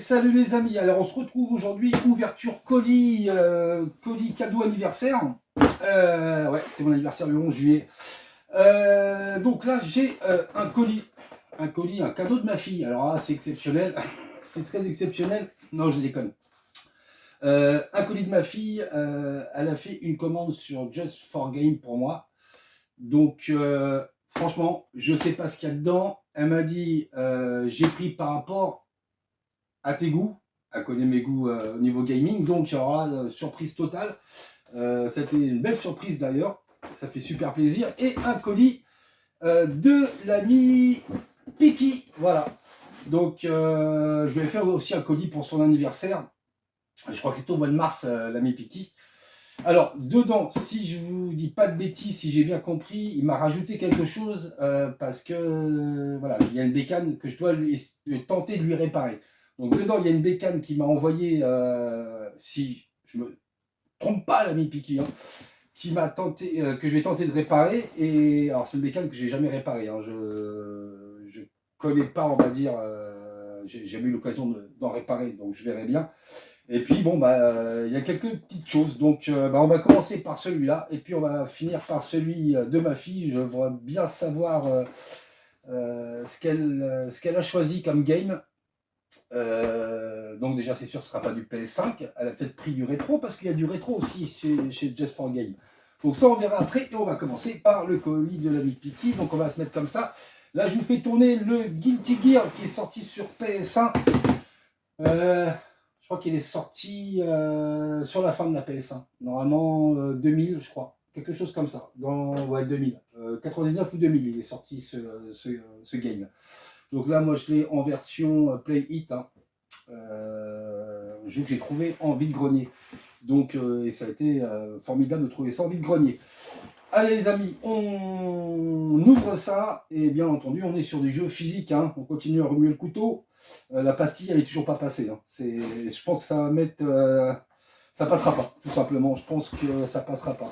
salut les amis, alors on se retrouve aujourd'hui, ouverture colis, colis cadeau anniversaire. Ouais, c'était mon anniversaire le 11 juillet. Donc là j'ai un cadeau de ma fille. Alors là c'est exceptionnel, c'est très exceptionnel. Non, je déconne. Un colis de ma fille, elle a fait une commande sur Just for Game pour moi. Donc franchement, je sais pas ce qu'il y a dedans. Elle m'a dit, j'ai pris par rapport à tes goûts, elle connaît mes goûts au niveau gaming, donc alors là, surprise totale. C'était une belle surprise d'ailleurs, ça fait super plaisir. Et un colis de l'ami Piki, voilà. Donc je vais faire aussi un colis pour son anniversaire. Je crois que c'est au mois de mars, l'ami Piki. Alors, dedans, si je vous dis pas de bêtises, si j'ai bien compris, il m'a rajouté quelque chose parce que voilà, il y a une bécane que je dois tenter de lui réparer. Donc dedans, il y a une bécane qui m'a envoyé, si je me trompe pas, l'ami Piki, hein, qui m'a tenté, que je vais tenter de réparer. Et alors, c'est une bécane que j'ai jamais réparée. Hein, je connais pas, on va dire, j'ai jamais eu l'occasion d'en réparer, donc je verrai bien. Et puis bon, il y a quelques petites choses. Donc on va commencer par celui-là et puis on va finir par celui de ma fille. Je voudrais bien savoir ce qu'elle a choisi comme game. Donc déjà c'est sûr que ce ne sera pas du PS5. Elle a peut-être pris du rétro parce qu'il y a du rétro aussi chez Just for Game. Donc ça on verra après et on va commencer par le colis de l'ami Piki. Donc on va se mettre comme ça. Là je vous fais tourner le Guilty Gear qui est sorti sur PS1. Je crois qu'il est sorti sur la fin de la PS1. Normalement 2000, je crois. Quelque chose comme ça. Ouais, 2000. 99 ou 2000, il est sorti ce game. Donc là, moi, je l'ai en version Play It. Hein. Jeu que j'ai trouvé en vide-grenier. Donc, et ça a été formidable de trouver ça en vide-grenier. Allez les amis, on ouvre ça. Et bien entendu, on est sur des jeux physiques. Hein. On continue à remuer le couteau. La pastille, elle est toujours pas passée. Hein. Je pense que ça va mettre... ça passera pas, tout simplement. Je pense que ça passera pas.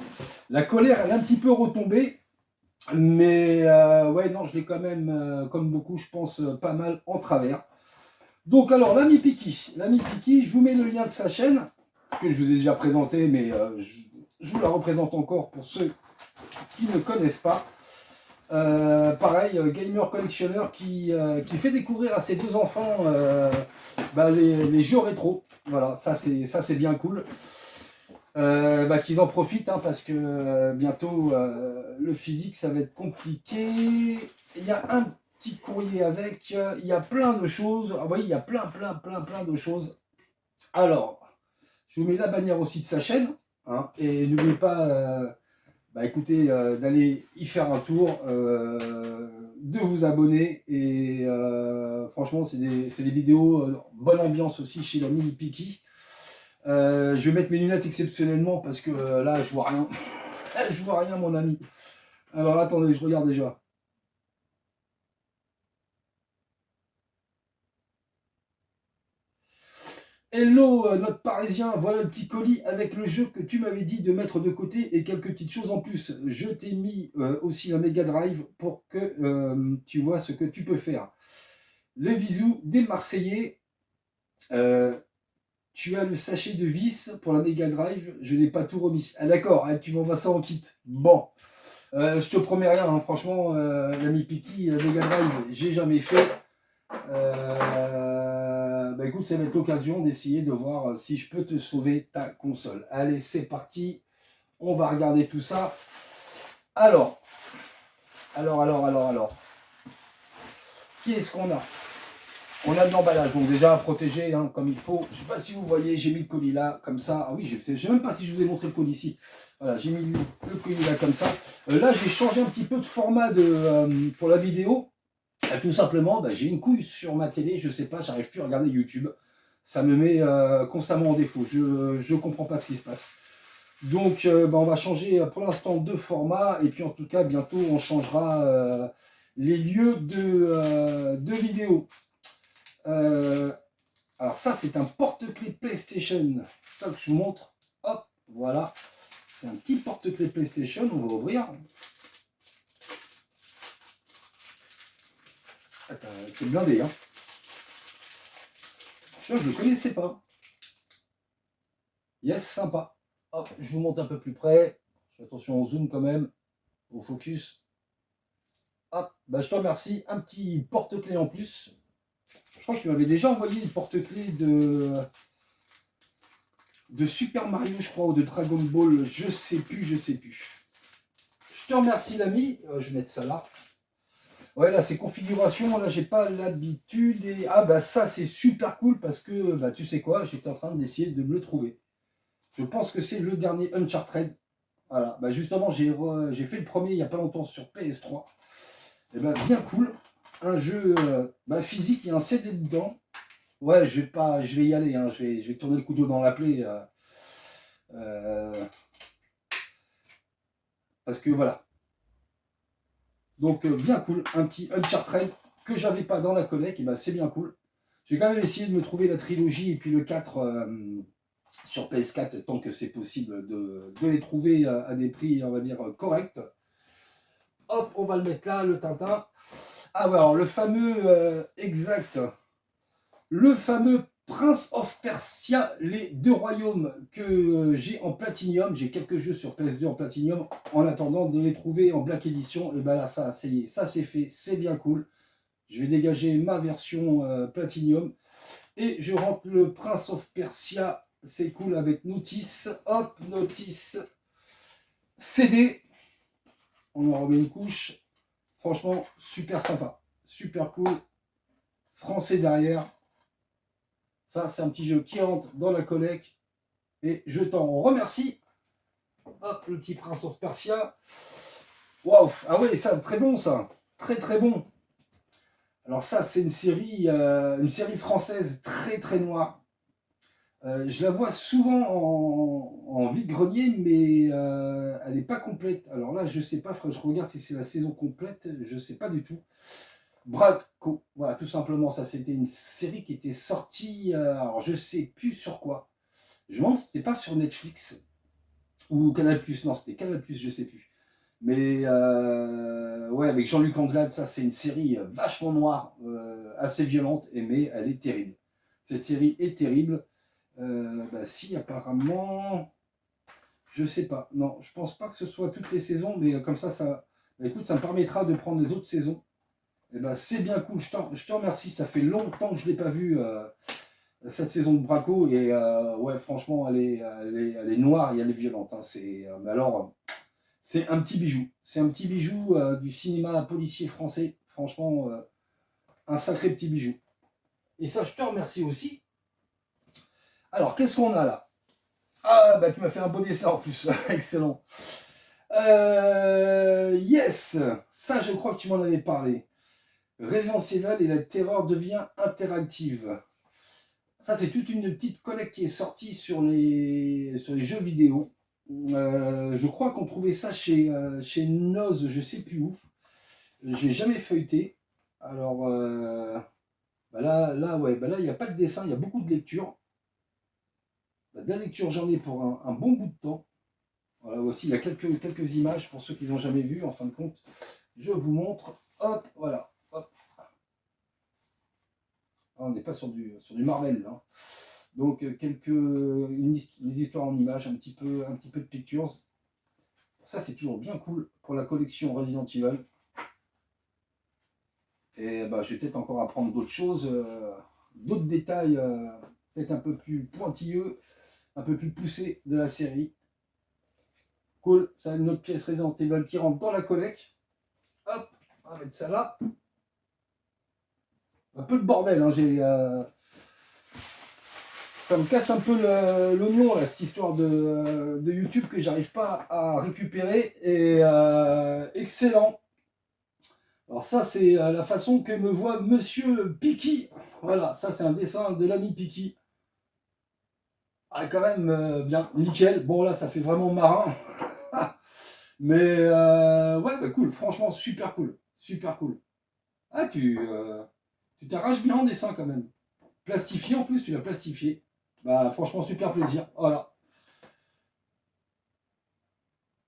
La colère, elle est un petit peu retombée. Mais ouais, non, je l'ai quand même, comme beaucoup, je pense, pas mal en travers. Donc alors, l'ami Piki, je vous mets le lien de sa chaîne, que je vous ai déjà présenté, mais je vous la représente encore pour ceux qui ne connaissent pas. Pareil, gamer collectionneur qui fait découvrir à ses deux enfants les jeux rétro. Voilà, ça c'est bien cool. Qu'ils en profitent hein, parce que bientôt le physique ça va être compliqué. Il y a un petit courrier avec, il y a plein de choses. Ah oui, il y a plein de choses. Alors, je vous mets la bannière aussi de sa chaîne. Hein, et n'oubliez pas écoutez, d'aller y faire un tour, de vous abonner et franchement c'est des vidéos, bonne ambiance aussi chez l'ami Piki. Je vais mettre mes lunettes exceptionnellement parce que là je vois rien. Je vois rien mon ami. Alors attendez, je regarde déjà. Hello notre parisien, voilà le petit colis avec le jeu que tu m'avais dit de mettre de côté et quelques petites choses en plus. Je t'ai mis aussi la Mega Drive pour que tu vois ce que tu peux faire. Les bisous des Marseillais. Tu as le sachet de vis pour la Mega Drive, je n'ai pas tout remis. Ah d'accord, tu m'envoies ça en kit. Bon, je te promets rien, hein. Franchement, l'ami Piki, la Mega Drive, j'ai jamais fait. Écoute, ça va être l'occasion d'essayer de voir si je peux te sauver ta console. Allez, c'est parti. On va regarder tout ça. Alors. Qui est-ce qu'on a? On a de l'emballage, donc déjà protégé hein, comme il faut. Je ne sais pas si vous voyez, j'ai mis le colis là, comme ça. Ah oui, je ne sais même pas si je vous ai montré le colis ici. Voilà, j'ai mis le colis là, comme ça. Là, j'ai changé un petit peu de format pour la vidéo. Tout simplement, j'ai une couille sur ma télé, je ne sais pas, j'arrive plus à regarder YouTube. Ça me met constamment en défaut. Je ne comprends pas ce qui se passe. Donc, on va changer pour l'instant de format. Et puis, en tout cas, bientôt, on changera les lieux de vidéo. Alors ça c'est un porte-clés PlayStation, ça que je vous montre, hop, voilà, c'est un petit porte-clés PlayStation, on va ouvrir. C'est blindé, hein. je ne le connaissais pas. Yes, sympa. Hop, je vous montre un peu plus près. Je fais attention au zoom quand même, au focus. Hop, bah, je te remercie. Un petit porte-clés en plus. Je crois que tu m'avais déjà envoyé une porte-clés de Super Mario, je crois, ou de Dragon Ball. Je sais plus, je sais plus. Je te remercie, l'ami. Je vais mettre ça là. Ouais, là, c'est configuration. Là, j'ai pas l'habitude. Et... ah, bah, ça, c'est super cool parce que, bah, tu sais quoi, j'étais en train d'essayer de me le trouver. Je pense que c'est le dernier Uncharted. Voilà, bah, justement, j'ai fait le premier il n'y a pas longtemps sur PS3. Et bah, bien cool. Un jeu bah, physique, il y a un CD dedans. Ouais, je vais y aller. Hein. Je vais tourner le couteau dans la plaie. Parce que voilà. Donc, bien cool. Un petit Uncharted que j'avais pas dans la collecte. Et bah, c'est bien cool. J'ai quand même essayé de me trouver la trilogie et puis le 4 sur PS4 tant que c'est possible de les trouver à des prix, on va dire, corrects. Hop, on va le mettre là, le Tintin. Ah ouais, alors le fameux, exact, le fameux Prince of Persia, les deux royaumes que j'ai en Platinum. J'ai quelques jeux sur PS2 en Platinum en attendant de les trouver en Black Edition. Et ben là, ça y est, ça c'est fait, c'est bien cool. Je vais dégager ma version Platinum. Et je rentre le Prince of Persia, c'est cool, avec notice. Hop, notice. CD. On en remet une couche. Franchement, super sympa. Super cool. Français derrière. Ça, c'est un petit jeu qui rentre dans la collecte. Et je t'en remercie. Hop, le petit Prince of Persia. Waouh. Ah ouais, ça, très bon ça. Très très bon. Alors ça, c'est une série française très très noire. Je la vois souvent en vide-grenier, mais elle n'est pas complète. Alors là, je sais pas, je regarde si c'est la saison complète, je sais pas du tout. Bradco, voilà, tout simplement, ça c'était une série qui était sortie, alors je sais plus sur quoi. Je me demande si c'était pas sur Netflix ou Canal+, non, c'était Canal+, je sais plus. Mais ouais, avec Jean-Luc Anglade, ça c'est une série vachement noire, assez violente, mais elle est terrible. Cette série est terrible. Bah si, apparemment, je sais pas. Non, je pense pas que ce soit toutes les saisons, mais comme ça, bah, écoute, ça me permettra de prendre les autres saisons. Et bah c'est bien cool, je te remercie. Ça fait longtemps que je l'ai pas vu cette saison de Braco et ouais, franchement, elle est noire et elle est violente. Hein. Mais alors, c'est un petit bijou. C'est un petit bijou du cinéma policier français. Franchement, un sacré petit bijou. Et ça, je te remercie aussi. Alors, qu'est-ce qu'on a là? Ah, bah tu m'as fait un beau dessin en plus, excellent. Yes, ça je crois que tu m'en avais parlé. Resident Evil et la terreur devient interactive. Ça c'est toute une petite collecte qui est sortie sur les jeux vidéo. Je crois qu'on trouvait ça chez Noz, je sais plus où. Je l'ai jamais feuilleté. Alors bah ouais, bah là il n'y a pas de dessin, il y a beaucoup de lecture. Bah, de la lecture j'en ai pour un bon bout de temps. Voilà aussi, il y a quelques images pour ceux qui n'ont jamais vu. En fin de compte, je vous montre. Hop, voilà. Hop. Ah, on n'est pas sur du Marvel là. Donc les histoires en images, un petit peu de pictures. Ça c'est toujours bien cool pour la collection Resident Evil. Et bah, je vais peut-être encore apprendre d'autres choses, d'autres détails peut-être un peu plus pointilleux, un peu plus poussés de la série. Cool, ça a une autre pièce Resident Evil qui rentre dans la collecte. Hop, on va mettre ça là. Un peu de bordel, hein, ça me casse un peu l'oignon, là, cette histoire de YouTube que j'arrive pas à récupérer. Et excellent. Alors ça, c'est la façon que me voit Monsieur Piki. Voilà, ça c'est un dessin de l'ami Piki. Ah, quand même bien, nickel. Bon là, ça fait vraiment marin. Mais ouais, bah, cool, franchement, super cool. Super cool. Ah, tu t'arraches bien en dessin quand même. Plastifié en plus, tu l'as plastifié. Bah franchement, super plaisir. Voilà.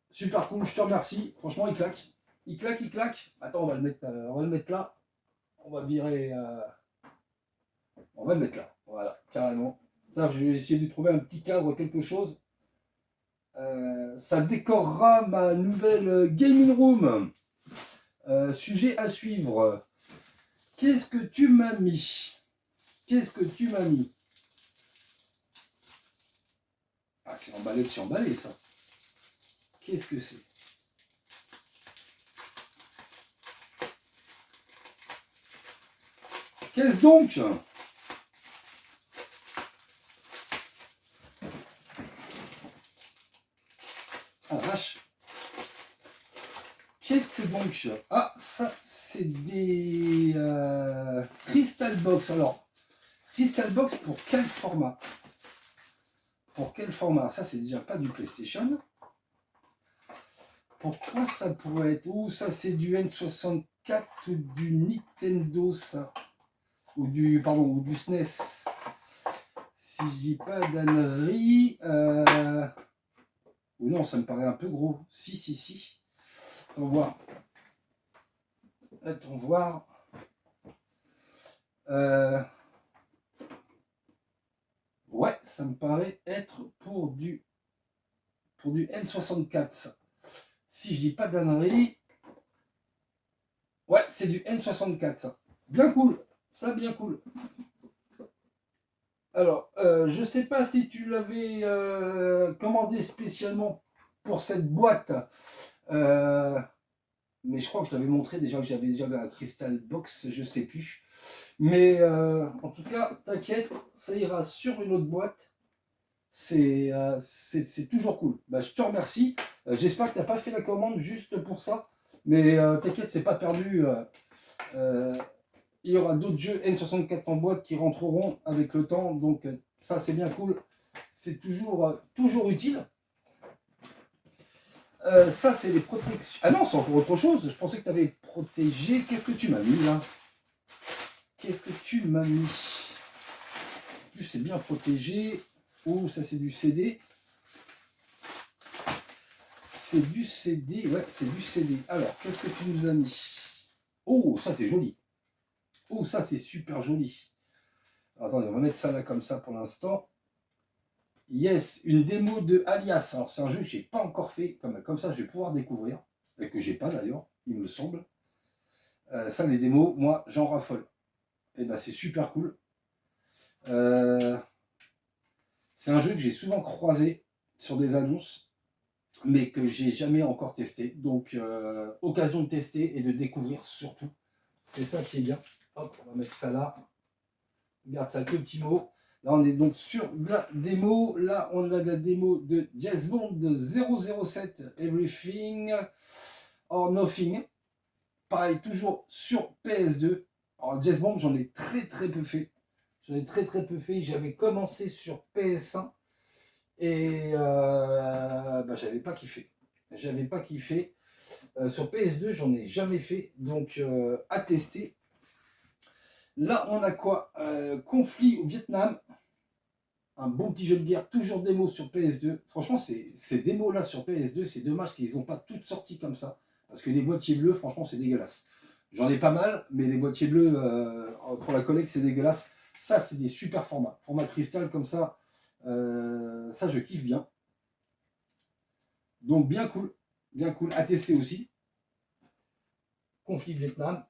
Super cool, je te remercie. Franchement, il claque. Il claque, il claque. Attends, on va le mettre là. On va virer. On va le mettre là. Voilà, carrément. Ça, je vais essayer de trouver un petit cadre, quelque chose. Ça décorera ma nouvelle gaming room. Sujet à suivre. Qu'est-ce que tu m'as mis? Qu'est-ce que tu m'as mis? Ah, c'est emballé de chez emballé, ça. Qu'est-ce que c'est? Qu'est-ce donc? Ah, vache. Qu'est-ce que donc? Ah, ça, c'est des Crystal Box. Alors, Crystal Box pour quel format? Pour quel format? Ça, c'est déjà pas du PlayStation. Pourquoi ça pourrait être? Ou ça, c'est du N64 ou du Nintendo, ça? Ou du, pardon, ou du SNES. Si je dis pas d'ânerie. Ou non, ça me paraît un peu gros. Si, si, si. On va voir. Attends voir. Ouais, ça me paraît être pour du N64. Ça. Si je dis pas d'ânerie. Ouais, c'est du N64, ça. Bien cool. Ça, bien cool. Alors, je sais pas si tu l'avais commandé spécialement pour cette boîte. Mais je crois que je l'avais montré déjà, que j'avais déjà la Crystal Box, je sais plus. Mais en tout cas, t'inquiète, ça ira sur une autre boîte. C'est toujours cool. Bah, je te remercie. J'espère que tu n'as pas fait la commande juste pour ça. Mais t'inquiète, c'est pas perdu. Il y aura d'autres jeux N64 en boîte qui rentreront avec le temps. Donc ça, c'est bien cool. C'est toujours utile. Ça, c'est les protections. Ah non, c'est encore autre chose. Je pensais que tu avais protégé. Qu'est-ce que tu m'as mis là? Qu'est-ce que tu m'as mis? En plus, c'est bien protégé. Oh, ça, c'est du CD. C'est du CD. Ouais, c'est du CD. Alors, qu'est-ce que tu nous as mis? Oh, ça, c'est joli. Oh, ça, c'est super joli. Alors, attendez, on va mettre ça là comme ça pour l'instant. Yes, une démo de Alias. Alors, c'est un jeu que je n'ai pas encore fait. Comme ça, je vais pouvoir découvrir. Et que j'ai pas d'ailleurs, il me semble. Ça, les démos, moi, j'en raffole. Et ben, c'est super cool. C'est un jeu que j'ai souvent croisé sur des annonces, mais que j'ai jamais encore testé. Donc, occasion de tester et de découvrir surtout. C'est ça qui est bien. Hop, on va mettre ça là. Regarde ça, que petit mot. Là, on est donc sur la démo. Là, on a la démo de James Bond de 007 Everything or Nothing. Pareil, toujours sur PS2. Alors, James Bond, j'en ai très peu fait. J'en ai très peu fait. J'avais commencé sur PS1 et bah, j'avais pas kiffé. J'avais pas kiffé. Sur PS2, j'en ai jamais fait. Donc, à tester. Là, on a quoi? Conflit au Vietnam. Un bon petit jeu de guerre, toujours démo sur PS2. Franchement, ces démos-là sur PS2, c'est dommage qu'ils n'ont pas toutes sorties comme ça. Parce que les boîtiers bleus, franchement, c'est dégueulasse. J'en ai pas mal, mais les boîtiers bleus pour la collecte, c'est dégueulasse. Ça, c'est des super formats. Format cristal comme ça, ça, je kiffe bien. Donc, bien cool. Bien cool. À tester aussi. Conflit Vietnam.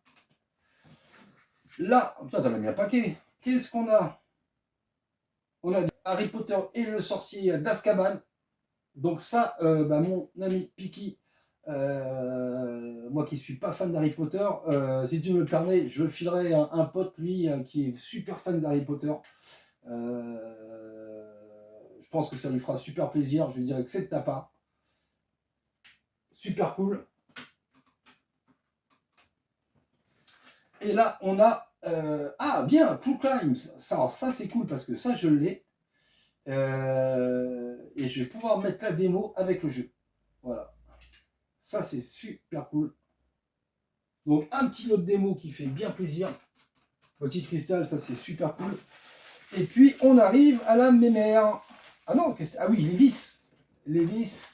Là, putain, t'en as mis un paquet. Qu'est-ce qu'on a? On a Harry Potter et le sorcier d'Azkaban. Donc ça, bah, mon ami Piki, moi qui suis pas fan d'Harry Potter, si tu me le permets, je filerai un pote, lui, qui est super fan d'Harry Potter. Je pense que ça lui fera super plaisir. Je lui dirai que c'est de ta part. Super cool. Et là, on a... ah, bien, True Crimes. Ça c'est cool parce que ça, je l'ai. Et je vais pouvoir mettre la démo avec le jeu. Voilà. Ça, c'est super cool. Donc, un petit lot de démo qui fait bien plaisir. Petit cristal, ça, c'est super cool. Et puis, on arrive à la mémère. Ah non, ah oui, les vis. Les vis.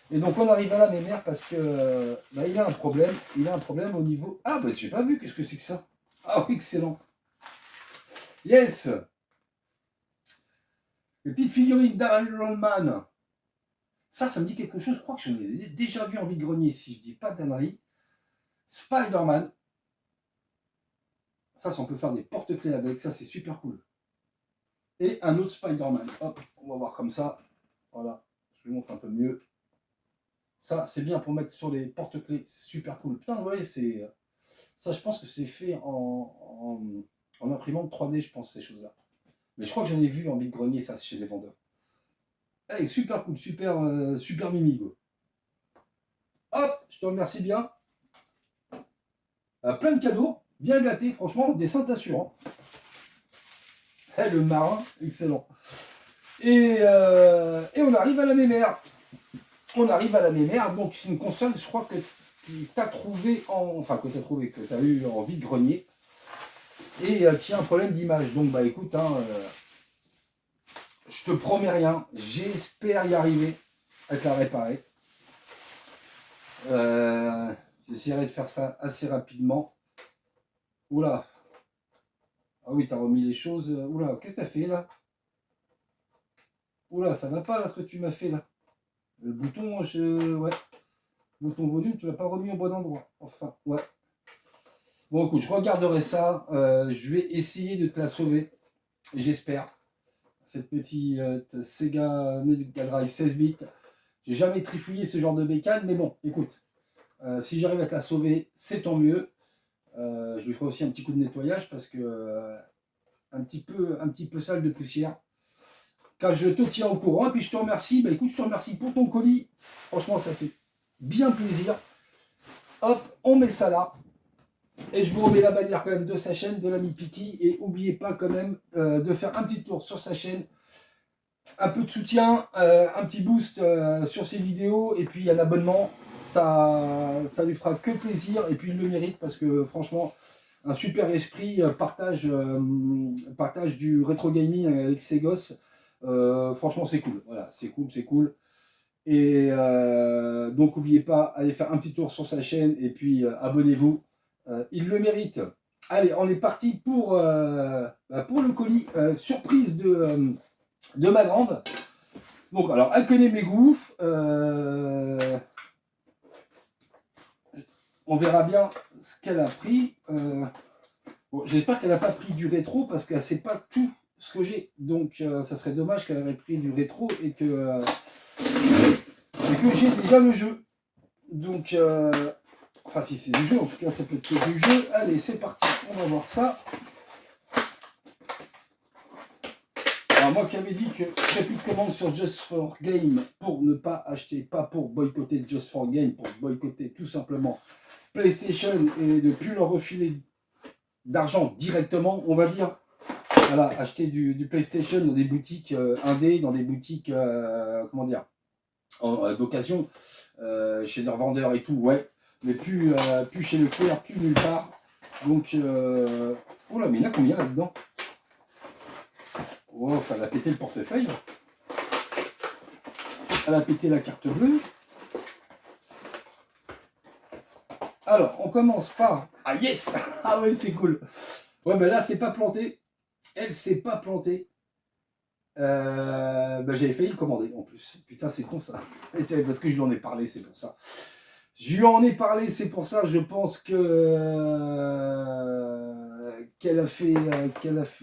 Et donc, on arrive à la mémère parce que bah, il a un problème. Il a un problème au niveau... Ah, bah, j'ai pas vu. Qu'est-ce que c'est que ça? Ah oui, excellent. Yes. Les petites figurines d'Iron Man. Ça me dit quelque chose. Je crois que je l'ai déjà vu en vide-grenier, si je dis pas d'annerie. Spider-Man. Ça, on peut faire des porte-clés avec. Ça, c'est super cool. Et un autre Spider-Man. Hop, on va voir comme ça. Voilà, je vous montre un peu mieux. Ça, c'est bien pour mettre sur les porte-clés. Super cool. Putain, ouais, c'est... Ça, je pense que c'est fait en imprimante 3D, je pense, ces choses-là. Mais je crois que j'en ai vu en vide-grenier, ça, c'est chez les vendeurs. Hey, super cool, super mimi, go. Hop, je te remercie bien. Plein de cadeaux, bien gâtés, franchement, des sensations. Hey, le marin, excellent. Et on arrive à la mémère. On arrive à la mémère, donc c'est une console, je crois que tu as trouvé que tu as eu en vide-grenier. Et qui a un problème d'image. Donc bah écoute, je te promets rien, j'espère y arriver à te la réparer. J'essaierai de faire ça assez rapidement. Oula. Ah oui, t'as remis les choses. Oula, qu'est-ce que t'as fait là? Oula, ça va pas là ce que tu m'as fait là. Le bouton, ouais. Le bouton volume, tu l'as pas remis au bon endroit. Enfin, ouais. Bon écoute, je regarderai ça. Je vais essayer de te la sauver. J'espère. Cette petite Sega Mega Drive 16 bits. J'ai jamais trifouillé ce genre de bécane, mais bon, écoute. Si j'arrive à te la sauver, c'est tant mieux. Je lui ferai aussi un petit coup de nettoyage parce que un petit peu sale de poussière. Car je te tiens au courant et puis je te remercie. Bah écoute, je te remercie pour ton colis. Franchement, ça fait bien plaisir. Hop, on met ça là. Et je vous remets la bannière quand même de sa chaîne, de l'ami Piki. Et n'oubliez pas quand même de faire un petit tour sur sa chaîne. Un peu de soutien, un petit boost sur ses vidéos et puis un abonnement. Ça lui fera que plaisir et puis il le mérite parce que franchement, un super esprit, partage du rétro gaming avec ses gosses. Franchement, c'est cool. Voilà, c'est cool, c'est cool. Et donc, n'oubliez pas, allez faire un petit tour sur sa chaîne et puis abonnez-vous. Il le mérite. Allez, on est parti pour le colis surprise de ma grande. Donc, alors, elle connaît mes goûts. On verra bien ce qu'elle a pris. Bon, j'espère qu'elle n'a pas pris du rétro parce qu'elle ne sait pas tout ce que j'ai. Donc, ça serait dommage qu'elle aurait pris du rétro et que j'ai déjà le jeu. Donc, enfin, si c'est du jeu, en tout cas, ça peut être du jeu. Allez, c'est parti. On va voir ça. Alors, moi qui avais dit que je ferais plus de commandes sur Just for Game pour ne pas acheter, pas pour boycotter Just for Game, pour boycotter tout simplement PlayStation et de plus leur refiler d'argent directement, on va dire. Voilà, acheter du PlayStation dans des boutiques indé, dans des boutiques, comment dire, d'occasion, chez leurs vendeurs et tout, ouais. Mais plus chez Leclerc, plus nulle part. Donc, oh là, mais il y en a combien là-dedans? Oh, enfin, elle a pété le portefeuille. Elle a pété la carte bleue. Alors, on commence par... Ah yes. Ah ouais, c'est cool. Ouais, mais là, c'est pas planté. Elle s'est pas plantée. J'avais failli le commander en plus. Putain, c'est con ça. Parce que je lui en ai parlé, c'est pour ça. Je lui en ai parlé, c'est pour ça. Je pense que qu'elle a fait,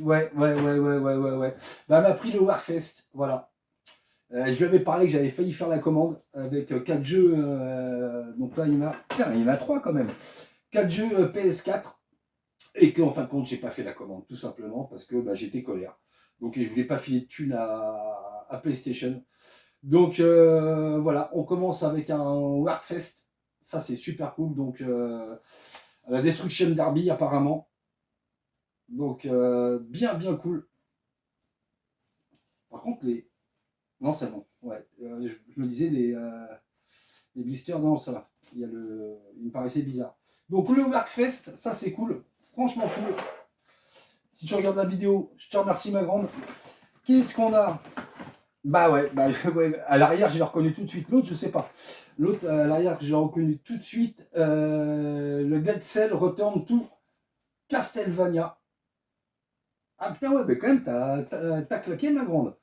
ouais. Bah, elle m'a pris le Warfest, voilà. Je lui avais parlé que j'avais failli faire la commande avec 4 jeux. Donc là, il y en a 3 quand même. 4 jeux PS4. Et qu'en fin de compte, j'ai pas fait la commande, tout simplement parce que j'étais colère. Donc je voulais pas filer de thunes à PlayStation. Donc voilà, on commence avec un Workfest. Ça c'est super cool. Donc la Destruction Derby apparemment. Donc bien cool. Par contre les... Non c'est bon. Ouais. Je me disais les blisters, non ça va. Il me paraissait bizarre. Donc le Workfest, ça c'est cool. Franchement cool. Si tu regardes la vidéo, je te remercie ma grande. Qu'est-ce qu'on a? Ouais, à l'arrière, j'ai reconnu tout de suite. L'autre, je sais pas. L'autre, à l'arrière, j'ai reconnu tout de suite. Le Dead Cell Return to Castlevania. Ah putain, ouais, mais quand même, t'as claqué, ma grande.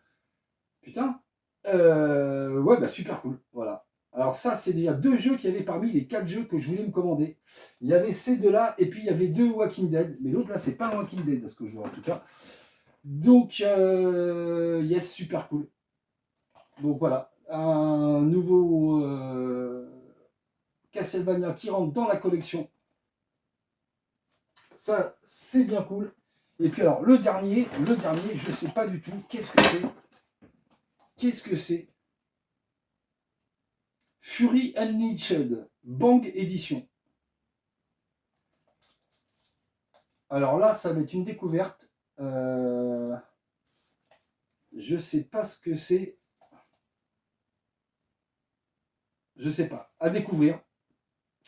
Putain. Ouais, bah super cool. Voilà. Alors ça, c'est déjà 2 jeux qu'il y avait parmi les 4 jeux que je voulais me commander. Il y avait ces deux-là, et puis il y avait 2 Walking Dead. Mais l'autre là, c'est pas un Walking Dead, à ce que je vois en tout cas. Donc, yes, super cool. Donc voilà, un nouveau Castlevania qui rentre dans la collection. Ça, c'est bien cool. Et puis alors, le dernier, je sais pas du tout. Qu'est-ce que c'est? Qu'est-ce que c'est? Fury Unleashed, Bang Edition. Alors là, ça va être une découverte. Je sais pas ce que c'est. Je sais pas. À découvrir.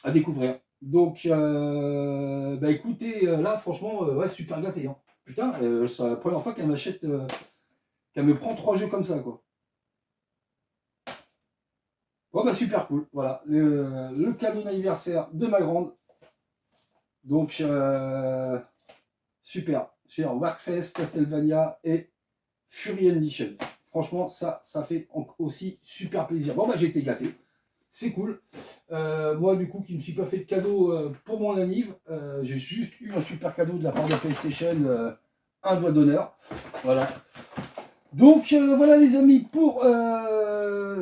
À découvrir. Donc, bah écoutez, là, franchement, ouais, super gâté. Hein. Putain, c'est la première fois qu'elle m'achète, qu'elle me prend 3 jeux comme ça, quoi. Bon, bah super cool. Voilà, le cadeau d'anniversaire de ma grande. Donc, super. Super. Warfest, Castlevania et Fury Unleashed. Franchement, ça fait aussi super plaisir. Bon, bah j'ai été gâté. C'est cool. Moi, du coup, qui ne me suis pas fait de cadeau pour mon anniv, j'ai juste eu un super cadeau de la part de PlayStation, un doigt d'honneur. Voilà. Donc, voilà les amis, pour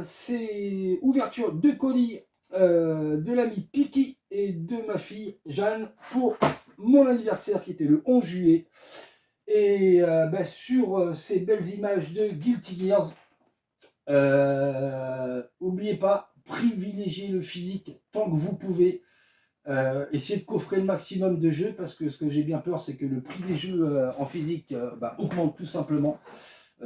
ces ouvertures de colis de l'ami Piki et de ma fille Jeanne pour mon anniversaire qui était le 11 juillet. Et bah, sur ces belles images de Guilty Gears, n'oubliez pas, privilégiez le physique tant que vous pouvez. Essayez de coffrer le maximum de jeux parce que ce que j'ai bien peur, c'est que le prix des jeux en physique bah, augmente tout simplement.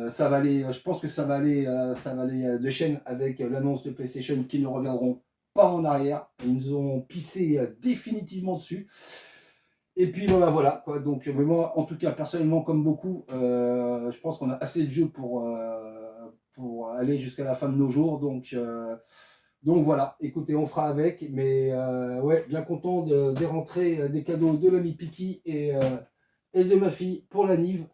Ça va aller, je pense que ça va aller de chaîne avec l'annonce de PlayStation qui ne reviendront pas en arrière. Ils nous ont pissé définitivement dessus. Et puis voilà, quoi. Donc, mais moi, en tout cas, personnellement, comme beaucoup, je pense qu'on a assez de jeux pour aller jusqu'à la fin de nos jours. Donc voilà, écoutez, on fera avec. Mais ouais, bien content des rentrées des cadeaux de l'ami Piki et de ma fille pour la Nive.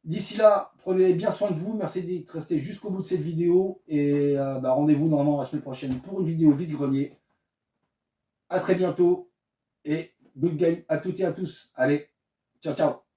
D'ici là, prenez bien soin de vous. Merci d'être resté jusqu'au bout de cette vidéo. Et bah, rendez-vous normalement la semaine prochaine pour une vidéo vide-grenier. À très bientôt et good game à toutes et à tous. Allez, ciao ciao.